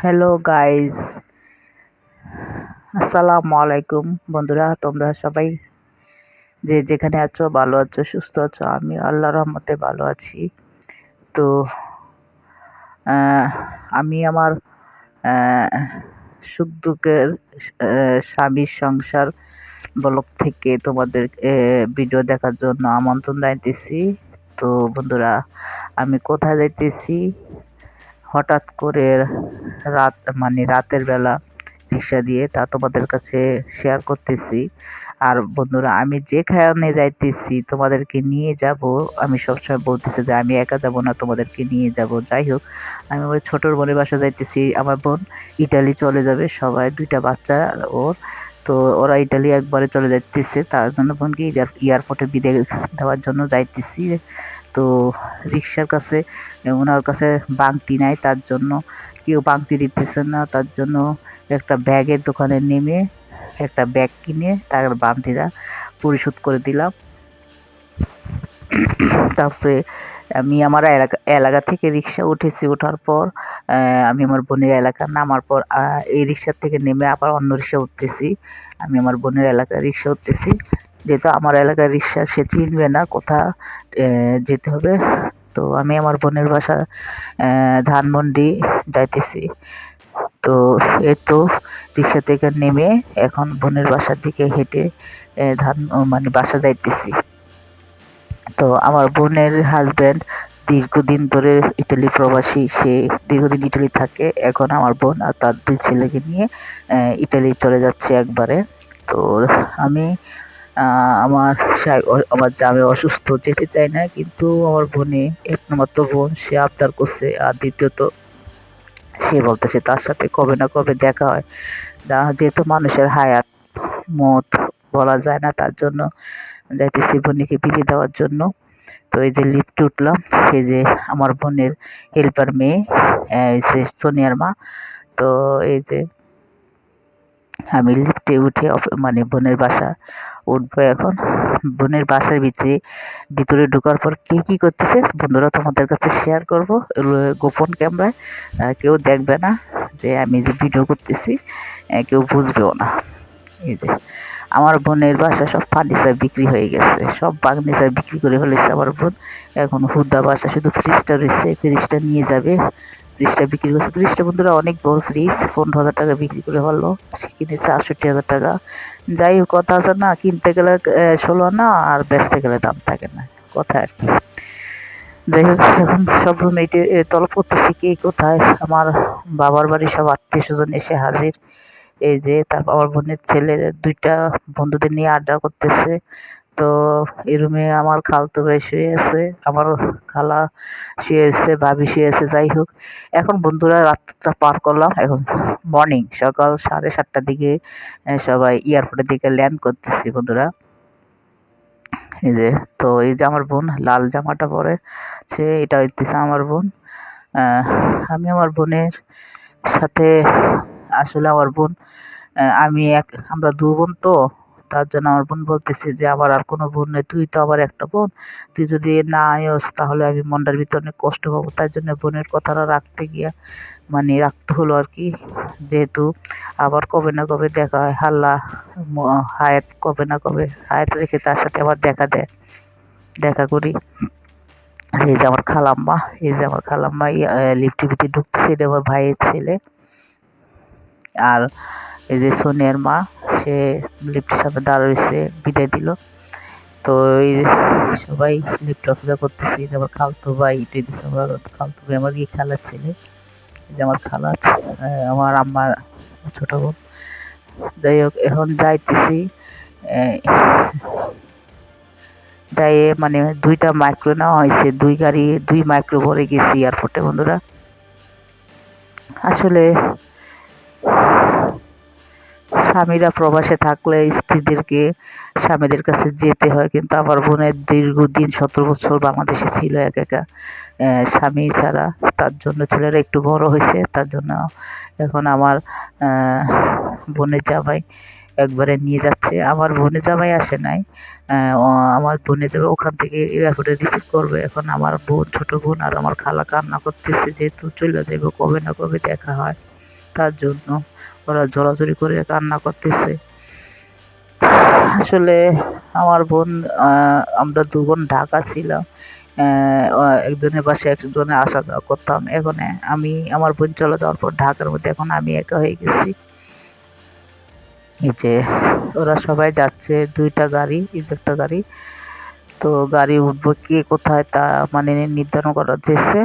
Hello guys, আসসালামু আলাইকুম বন্ধুরা। তোমরা সবাই যে যেখানে আছো ভালো আছো, সুস্থ আছো? আমি আল্লাহর রহমতে ভালো আছি। তো আহ, আমি আমার আহ, সুখ দুঃখের স্বামীর সংসার ব্লগ থেকে তোমাদের ভিডিও দেখার জন্য আমন্ত্রণ জানাইতেছি। তো বন্ধুরা, আমি কোথায় যাইতেছি হঠাৎ করে রাতের বেলা রিক্সা দিয়ে, তা তোমাদের কাছে শেয়ার করতেছি। আর বন্ধুরা, আমি যেখানে যাইতেছি তোমাদেরকে নিয়ে যাব। আমি সবসময় বলতেছি যে আমি একা যাব না, তোমাদেরকে নিয়ে যাব। যাই হোক, আমি আমার ছোটোর বোনের বাসা যাইতেছি। আমার বোন ইটালি চলে যাবে, সবাই দুইটা বাচ্চা ওর। তো ওরা ইটালি একবারে চলে যাইতেছে, তার জন্য বোনকে এয়ারপোর্টে বিদায় দেওয়ার জন্য যাইতেছি। তো রিক্সার কাছে ওনার কাছে বাংটি নাই, তার জন্য কেউ বাংটি দিতেছে না। তার জন্য একটা ব্যাগের দোকানে নেমে একটা ব্যাগ কিনে তার বাংটিটা পরিশোধ করে দিলাম। তারপরে আমি আমার এলাকা থেকে রিক্সা উঠেছি। ওঠার পর আমি আমার বোনের এলাকা নামার পর এই রিক্সার থেকে নেমে আবার অন্য রিক্সা উঠতেছি। আমি আমার বোনের এলাকায় রিক্সা উঠতেছি, যেহেতু আমার এলাকার রিক্সা সে চিনবে না, কোথা যেতে হবে। তো আমি আমার বোনের বাসা ধানমন্ডি যাইতেছি। তো এই তো রিক্সা থেকে নেমে এখন বোনের বাসার দিকে হেঁটে মানে বাসা যাইতেছি। তো আমার বোনের হাজব্যান্ড দীর্ঘদিন ধরে ইটালি প্রবাসী, সে দীর্ঘদিন ইটালি থাকে। এখন আমার বোন আর তার দুই ছেলেকে নিয়ে ইটালি চলে যাচ্ছে একবারে। তো আমি আমার জামাই অসুস্থ, যেতে চাই না, কিন্তু আমার বোনে একমাত্র বোন, সে আবদার করছে। আর দ্বিতীয়ত সে বলতেছে তার সাথে কবে না কবে দেখা হয়। যেহেতু মানুষের হায়াত মত বলা যায় না, তার জন্য যাইতেছি বোনকে বিদায় দেওয়ার জন্য। তো এই যে লিফটে উঠলাম, এই যে আমার বোনের হেল্পার মেয়ে, সে সোনিয়ার মা। তো এই যে আমি লিফটে উঠে মানে বোনের বাসা উঠবো এখন। বোনের বাসার ভিতরে ঢোকার পর কে কি করতেছে বন্ধুরা তোমাদের কাছে শেয়ার করব গোপন ক্যামেরায়। কেউ দেখবে না যে আমি যে ভিডিও করতেছি, কেউ বুঝবেও না। এই যে আমার বোনের বাসা সব ফার্নিচার বিক্রি হয়ে গেছে, সব ফার্নিচার বিক্রি করে ফেলেছে আমার বোন। এখন হুদা বাসা শুধু ফ্রিজটা রয়েছে, ফ্রিজটা নিয়ে যাবে। ফ্রিজটা বিক্রি করছে, ফ্রিজটা বন্ধুরা অনেক বড় ফ্রিজ, 15,000 টাকা বিক্রি করে ফেললো। সে কিনেছে 68,000 টাকা। যাই হোক, কথা আছে না, কিনতে গেলে 16 আনা আর বেচতে গেলে দাম থাকে না, কথা আর কি। যাই হোক, এখন সব রুমমেটে তলব করতেছি কে কোথায়। আমার বাবার বাড়ির সব আত্মীয় স্বজন এসে হাজির। এই যে তার বাবার বোনের ছেলে দুইটা বন্ধুদের নিয়ে আড্ডা করতেছে। তো এই রুমে আমার খালাতো ভাই শুয়ে আছে, আমার খালা শুয়ে আছে, ভাবি শুয়ে আছে। যাই হোক, এখন বন্ধুরা রাতটা পার করলাম। এখন মর্নিং সকাল 7:30টার দিকে সবাই এয়ারপোর্টের দিকে ল্যান্ড করতেছি বন্ধুরা। এই যে, তো এই যে আমার বোন লাল জামাটা পরে সে, এটা হইতেছে আমার বোন। আহ, আমি আমার বোনের সাথে, আসলে আমার বোন আমরা দু বোন তো, তার জন্য আমার বোন বলতেছে যে আমার আর কোনো বোন নেই, তুই তো আবার একটা বোন, তুই যদি না আয়োস তাহলে আমি মনটার ভিতরে অনেক কষ্ট পাবো। তাই জন্য বোনের কথাটা রাখতে গিয়া মানে রাখতে হলো আর কি। যেহেতু আবার কবে না কবে দেখা হয়, হায়াত কবে না কবে হায়াত রেখে তার সাথে আবার দেখা করি। এই যে আমার খালাম্মা, এই যে আমার খালাম্মা লিফটের ভিতরে ঢুকতেছে, এটা আমার ভাইয়ের ছেলে। আর এই যে সোনিয়ার মা, সে লিফটের সামনে দাঁড়া রয়েছে, বিদায় দিল। তো এই সবাই লিফট অপেক্ষা করতেছি। যে আমার খালতো ভাই, এটা দিচ্ছে আমার খালতো ভাই, আমার খালার ছেলে। যে আমার খালা, আমার আম্মা ছোট বোন। যাই হোক, এখন যাইতেছি। যাই মানে দুইটা মাইক্রো নেওয়া হয়েছে, দুই মাইক্রো ভরে গেছি এয়ারপোর্টে বন্ধুরা। আসলে স্বামীরা প্রবাসে থাকলে স্ত্রীদেরকে স্বামীদের কাছে যেতে হয়, কিন্তু আমার বোনের দীর্ঘদিন 17 বছর বাংলাদেশে ছিল একা একা, স্বামী ছাড়া। তার জন্য ছেলেরা একটু বড় হয়েছে, তার জন্য এখন আমার বোনের জামাই একবারে নিয়ে যাচ্ছে। আমার বোনের জামাই আসে নাই, আমার বোনের জামাই ওখান থেকে এয়ারপোর্টে রিসিভ করবে। এখন আমার বোন, ছোট বোন আর আমার খালা কান্না করতেছে, যেহেতু চলে যাবো, কবে না কবে দেখা হয়। তার জন্য ওরা জোরাজুরি করে কান্না করতেছে। আসলে আমার বোন, আমরা ২ বোন ঢাকা ছিলাম। একজনের বাসায় একজনে আসা যাওয়া করতাম। এখন আমি আমার বোন চলে যাওয়ার পর ঢাকার মধ্যে এখন আমি একা হয়ে গেছি। এই যে ওরা সবাই যাচ্ছে, ২ টা গাড়ি, একটা গাড়ি। তো গাড়ি উঠবো কে কোথায় তা মানে নির্ধারণ করা হইতেছে।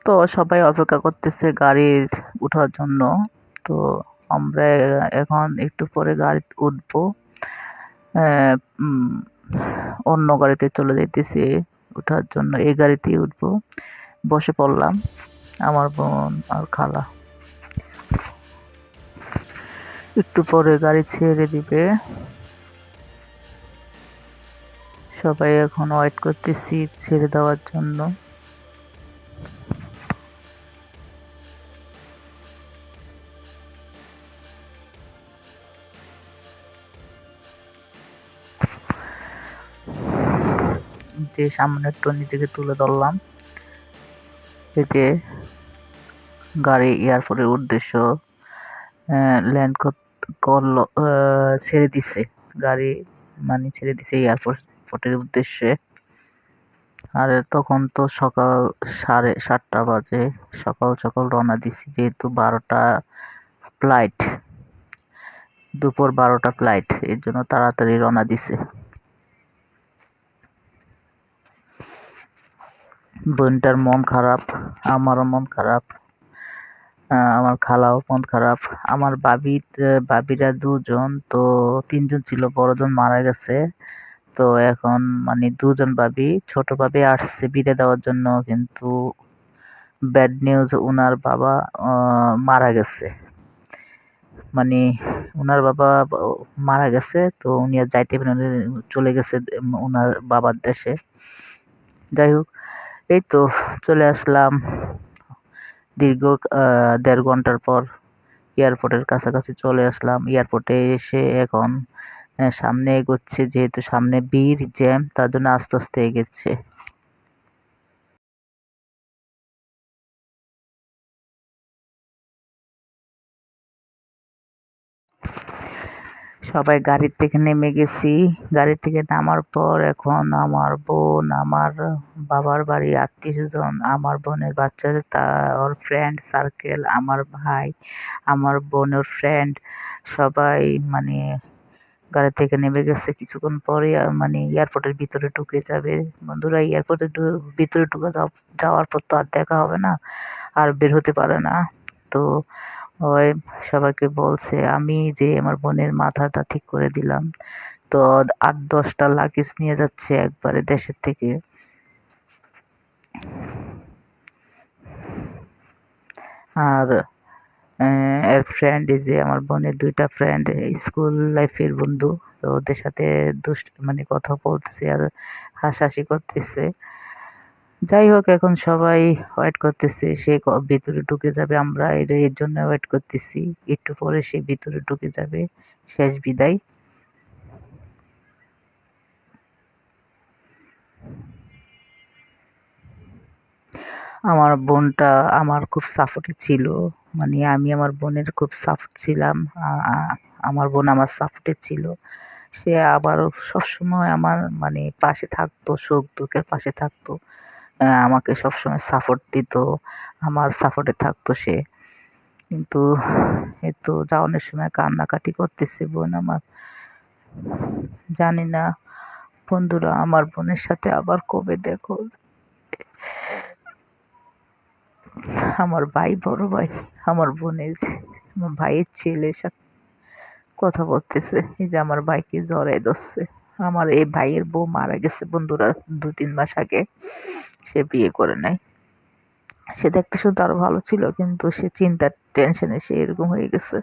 তো সবাই অপেক্ষা করতেছে গাড়ির উঠার জন্য। তো আমরা এখন একটু পরে গাড়ি উঠবো। অ্যা উম অন্য গাড়িতে চলে যাইতেছি উঠার জন্য। এই গাড়িতেই উঠবো। বসে পড়লাম, আমার বোন আর খালা। একটু পরে গাড়ি ছেড়ে দিবে। সবাই এখন ওয়েট করতেছি ছেড়ে দেওয়ার জন্য। যে সামনে একটু নিজেকে তুলে ধরলাম। এই যে গাড়ি এয়ারপোর্টের উদ্দেশ্য ল্যান্ড করলো, ছেড়ে দিছে গাড়ি, মানে ছেড়ে দিছে এয়ারপোর্টের উদ্দেশ্যে। আর তখন তো সকাল 7:30 বাজে। সকাল সকাল রওনা দিছি যেহেতু 12টা ফ্লাইট, দুপুর 12টা ফ্লাইট, এর জন্য তাড়াতাড়ি রওনা দিছে। বোনটার মন খারাপ, আমারও মন খারাপ, আমার খালাও মন খারাপ। আমার ভাবিরা ২ জন, তো ৩ জন ছিল, বড়জন মারা গেছে। তো এখন মানে ২ জন ভাবি, ছোট ভাবি আসছে বিদায় দেওয়ার জন্য, কিন্তু ব্যাড নিউজ, উনার বাবা মারা গেছে। মানে উনার বাবা মারা গেছে, তো উনি আর যাইতে পারেন, চলে গেছে উনার বাবার দেশে। যাই হোক, এই তো চলে আসলাম দীর্ঘ ১.৫ ঘন্টার পর। এয়ারপোর্টের কাছাকাছি চলে আসলাম। এয়ারপোর্টে এসে এখন সামনে এগোচ্ছে, যেহেতু সামনে ভিড় জ্যাম, তার জন্য আস্তে আস্তে এগোচ্ছে। সবাই গাড়ি থেকে নেমে গেছি। গাড়ি থেকে নামার পর এখন আমার বোন, আমার বাবার বাড়ির আত্মীয়স্বজন, আমার বোনের বাচ্চাদের, ওর ফ্রেন্ড সার্কেল, আমার ভাই, আমার বোনের ফ্রেন্ড, সবাই মানে গাড়ি থেকে নেমে গেছে। কিছুক্ষণ পরে মানে এয়ারপোর্টের ভিতরে ঢুকে যাবে। বন্ধুরা, এয়ারপোর্টের ভিতরে যাওয়ার পর তো আর দেখা হবে না, আর বের হতে পারে না। তো ওই সবাইকে বলছে আমি যে আমার বোনের মাথাটা ঠিক করে দিলাম। তো ৮-১০টা লাগেজ নিয়ে যাচ্ছে একবারে দেশের থেকে। আর এর ফ্রেন্ড, এই যে আমার বোনের ২ টা ফ্রেন্ড, স্কুল লাইফের বন্ধু। তো ওদের সাথে মানে কথা বলতেছে আর হাসাহাসি করতেছে। যাই হোক, এখন সবাই ওয়েট করতেছে সে ভিতরে ঢুকে যাবে। আমরা এর জন্য ওয়েট করতেছি। একটু পরে সে ভিতরে ঢুকে যাবে। শেষ বিদায়। আমার বোনটা আমার খুব সাপোর্টে ছিল। মানে আমি আমার বোনের খুব সাপোর্ট ছিলাম। আ আ আমার বোন আমার সাপোর্টে ছিল। সে আবারও সবসময় আমার মানে পাশে থাকতো, সুখ-দুঃখের পাশে থাকতো। আমাকে সবসময় সাপোর্ট দিত। আমার সাপোর্টে থাকতো সে। কিন্তু এই তো যাওয়ানোর সময় কান্নাকাটি করতেছে বোন আমার। জানি না বন্ধুরা, আমার বোনের সাথে আবার কবে দেখা হবে। আমার ভাই, বড় ভাই, আমার বোনের, আমার ভাইয়ের ছেলের সাথে কথা বলতেছে। এই যে আমার ভাইকে জড়ায় ধরছে। আমার এই ভাইয়ের বউ মারা গেছে বন্ধুরা ২-৩ মাস আগে। সে বিয়ে করে নাই। সে দেখতে শুনতে আরো ভালো ছিল, কিন্তু সে চিন্তার টেনশনে সে এরকম হয়ে গেছে।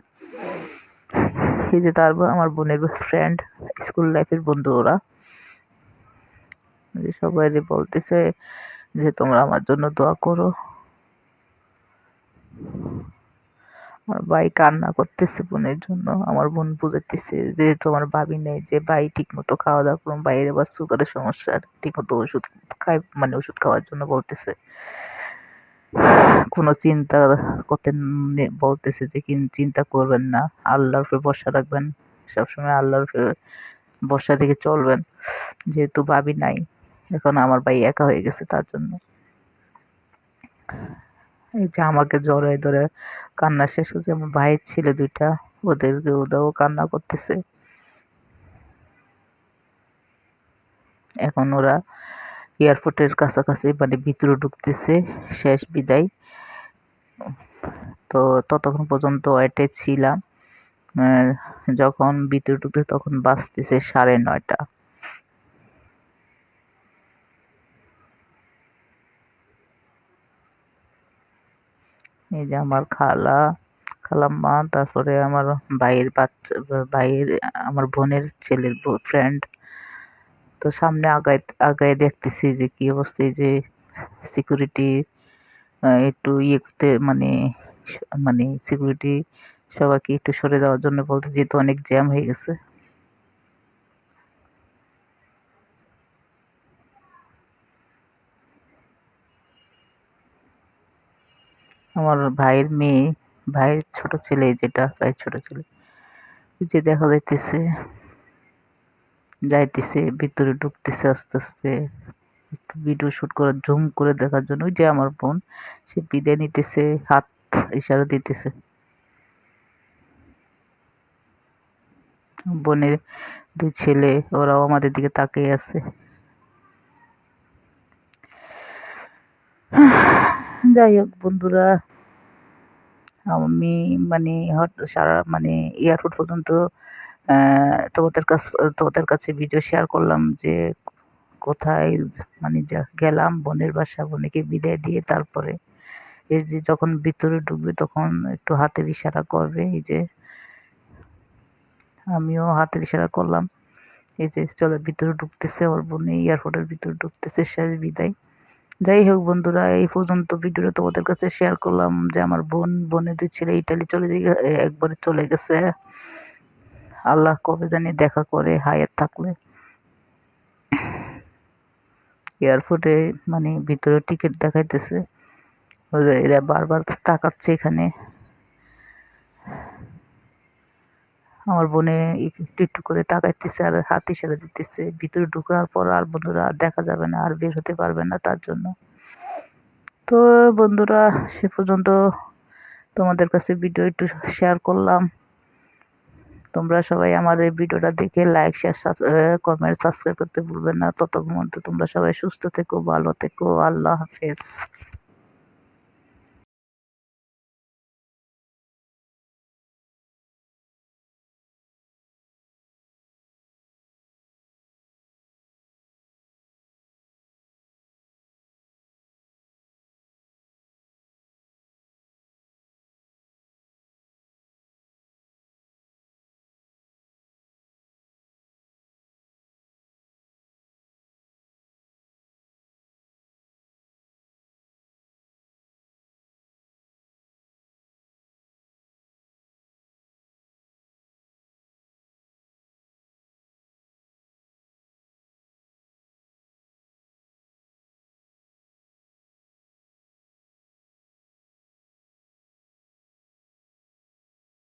এই যে আমার বোনের ফ্রেন্ড, স্কুল লাইফের বন্ধু ওরা। যে সবাই বলতেছে যে তোমরা আমার জন্য দোয়া করো। আমার ভাই কান্না করতেছে বোনের জন্য। আমার বোন বুঝাইতেছে যেহেতু আমার ভাবি নেই যে ভাই ঠিকমতো খাওয়া-দাওয়া করুম। ভাইয়ের আবার সুগারের সমস্যা। ঠিকমতো ওষুধ খায় মানে ওষুধ খাওয়ার জন্য বলতেছে। কোনো চিন্তা করতে বলতেছে যে চিন্তা করবেন না। আল্লাহর উপরে ভরসা রাখবেন। সবসময় আল্লাহর উপরে ভরসা রেখে চলবেন। যেহেতু ভাবি নাই, এখন আমার ভাই একা হয়ে গেছে তার জন্য। এই যে আমাকে জড়ায় ধরে কান্না শেষ হচ্ছে। আমার ভাইয়ের ছেলে ২ টা ওরাও কান্না করতেছে। এখন ওরা এয়ারপোর্টের কাছাকাছি মানে ভিতরে ঢুকতেছে, শেষ বিদায়। তো ততক্ষণ পর্যন্ত ওয়েটে ছিলাম। আ যখন ভিতরে ঢুকতেছে তখন বাজতেছে ৯:৩০। এই যে আমার খালাম্মা, তারপরে আমার ভাইয়ের ভাইয়ের আমার বোনের ছেলের ফ্রেন্ড। তো সামনে আগায় দেখতেছি যে কি অবস্থা। এই যে সিকিউরিটি একটু ইয়ে করতে মানে সিকিউরিটি সবাইকে একটু সরে যাওয়ার জন্য বলতেছে যেহেতু অনেক জ্যাম হয়ে গেছে। আমার ভাইয়ের মেয়ে, ভাইয়ের ছোট ছেলে যেটা, ভাইয়ের ছোট ছেলে। ওই যে দেখা যাইতেছে ভিতরে ঢুকতেছে আস্তে, আস্তে। একটু ভিডিও শুট করার জুম করে দেখার জন্য। ওই যে আমার বোন, সে বিদায় নিতেছে, হাত ইশারা দিতেছে। বোনের ২ ছেলে ওরাও আমাদের দিকে তাকিয়ে আছে। যাই হোক বন্ধুরা, আমি মানে সারা মানে এয়ারপোর্ট পর্যন্ত আ তোমাদের কাছে ভিডিও শেয়ার করলাম যে কোথায় মানে গেলাম বোনের বাসা, বোনকে বিদায় দিয়ে তারপরে এই যে যখন ভিতরে ঢুকবে তখন একটু হাতের ইশারা করবে। এই যে আমিও হাতের ইশারা করলাম। এই যে চলো ভিতরে ঢুকতেছে, ওর বোন এয়ারপোর্টের ভিতরে ঢুকতেছে, শেষ বিদায়। যাই হোক বন্ধুরা, এই পর্যন্ত ভিডিওটা তোমাদের কাছে শেয়ার করলাম যে আমার বোনের ২ ছেলে ইটালি একবারে চলে গেছে। আল্লাহ কবে জানি দেখা করে হায়াত থাকলে। এয়ারপোর্টে মানে ভিতরে টিকিট দেখাইতেছে। ওই যে এরা বারবার তাকাচ্ছে এখানে। আমার বোনে একটু একটু করে তাকাইতেছে আর হাত ইশারা দিতেছে। ভিতরে ঢোকার পর আর বন্ধুরা দেখা যাবে না, আর বের হতে পারবে না তার জন্য। তো বন্ধুরা, সে পর্যন্ত তোমাদের কাছে ভিডিও একটু শেয়ার করলাম। তোমরা সবাই আমার এই ভিডিওটা দেখে লাইক, শেয়ার, কমেন্ট, সাবস্ক্রাইব করতে ভুলবেন না। ততক্ষণ পর্যন্ত তোমরা সবাই সুস্থ থেকো, ভালো থেকো। আল্লাহ হাফেজ।